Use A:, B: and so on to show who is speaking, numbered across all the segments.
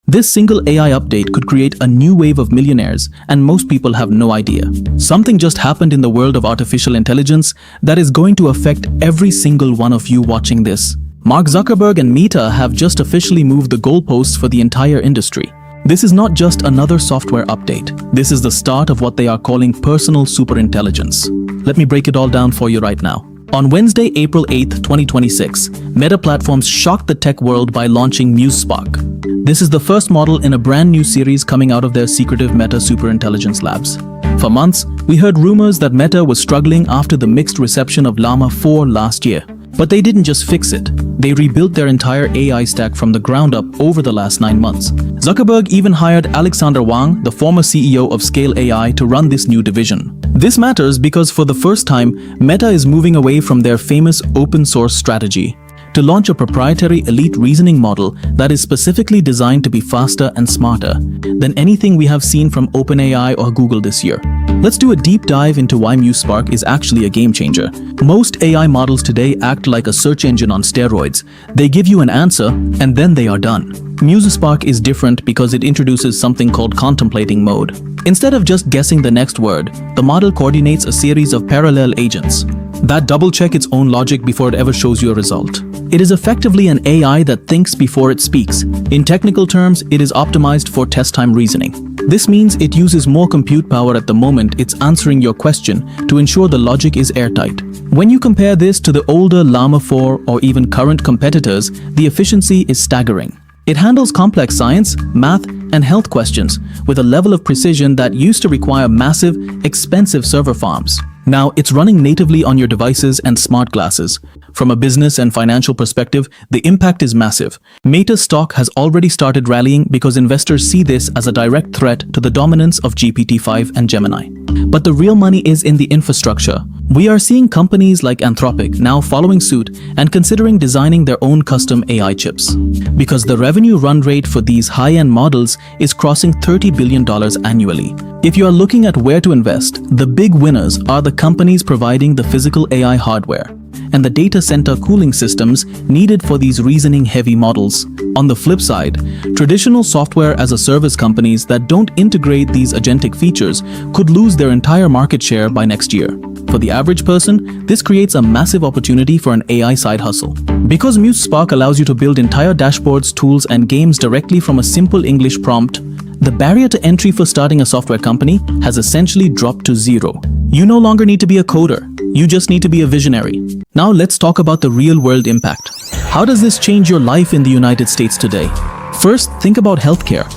A: This single AI update could create a new wave of millionaires, and most people have no idea. Something just happened in the world of artificial intelligence that is going to affect every single one of you watching this. Mark Zuckerberg and Meta have just officially moved the goalposts for the entire industry. This is not just another software update. This is the start of what they are calling personal superintelligence. Let me break it all down for you right now. On Wednesday, April 8, 2026, Meta Platforms shocked the tech world by launching Muse Spark. This is the first model in a brand new series coming out of their secretive Meta Superintelligence labs. For months, we heard rumors that Meta was struggling after the mixed reception of Llama 4 last year. But they didn't just fix it. They rebuilt their entire AI stack from the ground up over the last 9 months. Zuckerberg even hired Alexander Wang, the former CEO of Scale AI, to run this new division. This matters because for the first time, Meta is moving away from their famous open source strategy to launch a proprietary elite reasoning model that is specifically designed to be faster and smarter than anything we have seen from OpenAI or Google this year. Let's do a deep dive into why Muse Spark is actually a game changer. Most AI models today act like a search engine on steroids. They give you an answer and then they are done. Muse Spark is different because it introduces something called Contemplating Mode. Instead of just guessing the next word, the model coordinates a series of parallel agents that double-check its own logic before it ever shows you a result. It is effectively an AI that thinks before it speaks. In technical terms, it is optimized for test-time reasoning. This means it uses more compute power at the moment it's answering your question to ensure the logic is airtight. When you compare this to the older Llama 4 or even current competitors, the efficiency is staggering. It handles complex science, math, and health questions with a level of precision that used to require massive, expensive server farms. Now, it's running natively on your devices and smart glasses. From a business and financial perspective, the impact is massive. Meta's stock has already started rallying because investors see this as a direct threat to the dominance of GPT-5 and Gemini. But the real money is in the infrastructure. We are seeing companies like Anthropic now following suit and considering designing their own custom AI chips. Because the revenue run rate for these high-end models is crossing $30 billion annually. If you are looking at where to invest, the big winners are the companies providing the physical AI hardware and the data center cooling systems needed for these reasoning-heavy models. On the flip side, traditional software-as-a-service companies that don't integrate these agentic features could lose their entire market share by next year. For the average person, this creates a massive opportunity for an AI side hustle. Because Muse Spark allows you to build entire dashboards, tools, and games directly from a simple English prompt, the barrier to entry for starting a software company has essentially dropped to zero. You no longer need to be a coder. You just need to be a visionary. Now let's talk about the real-world impact. How does this change your life in the United States today? First, think about healthcare.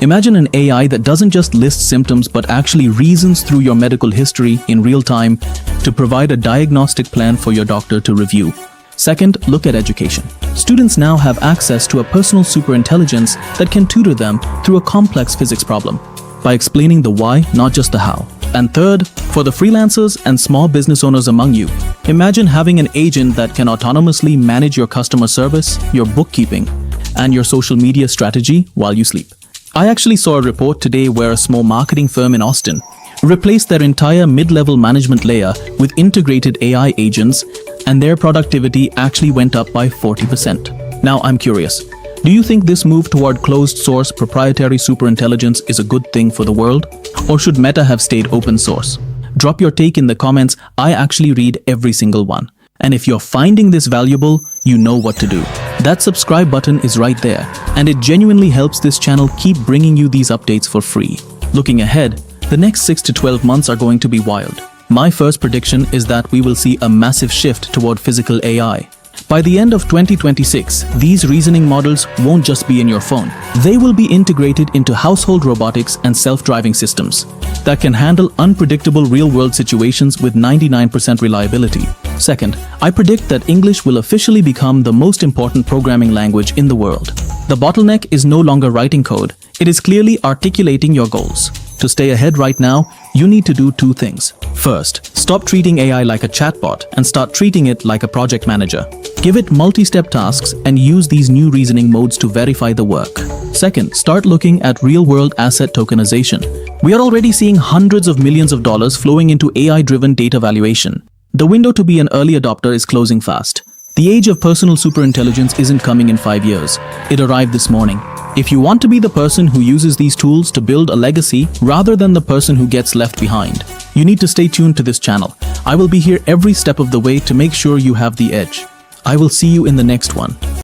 A: Imagine an AI that doesn't just list symptoms but actually reasons through your medical history in real time to provide a diagnostic plan for your doctor to review. Second, look at education. Students now have access to a personal superintelligence that can tutor them through a complex physics problem by explaining the why, not just the how. And third, for the freelancers and small business owners among you, imagine having an agent that can autonomously manage your customer service, your bookkeeping, and your social media strategy while you sleep. I actually saw a report today where a small marketing firm in Austin replaced their entire mid-level management layer with integrated AI agents, and their productivity actually went up by 40%. Now I'm curious, do you think this move toward closed-source proprietary superintelligence is a good thing for the world? Or should Meta have stayed open source? Drop your take in the comments. I actually read every single one. And if you're finding this valuable, you know what to do. That subscribe button is right there, and it genuinely helps this channel keep bringing you these updates for free. Looking ahead, the next 6 to 12 months are going to be wild. My first prediction is that we will see a massive shift toward physical AI. By the end of 2026, these reasoning models won't just be in your phone. They will be integrated into household robotics and self-driving systems that can handle unpredictable real-world situations with 99% reliability. Second, I predict that English will officially become the most important programming language in the world. The bottleneck is no longer writing code. It is clearly articulating your goals. To stay ahead right now, you need to do two things. First, stop treating AI like a chatbot and start treating it like a project manager. Give it multi-step tasks and use these new reasoning modes to verify the work. Second, start looking at real-world asset tokenization. We are already seeing hundreds of millions of dollars flowing into AI-driven data valuation. The window to be an early adopter is closing fast. The age of personal superintelligence isn't coming in 5 years. It arrived this morning. If you want to be the person who uses these tools to build a legacy rather than the person who gets left behind, you need to stay tuned to this channel. I will be here every step of the way to make sure you have the edge. I will see you in the next one.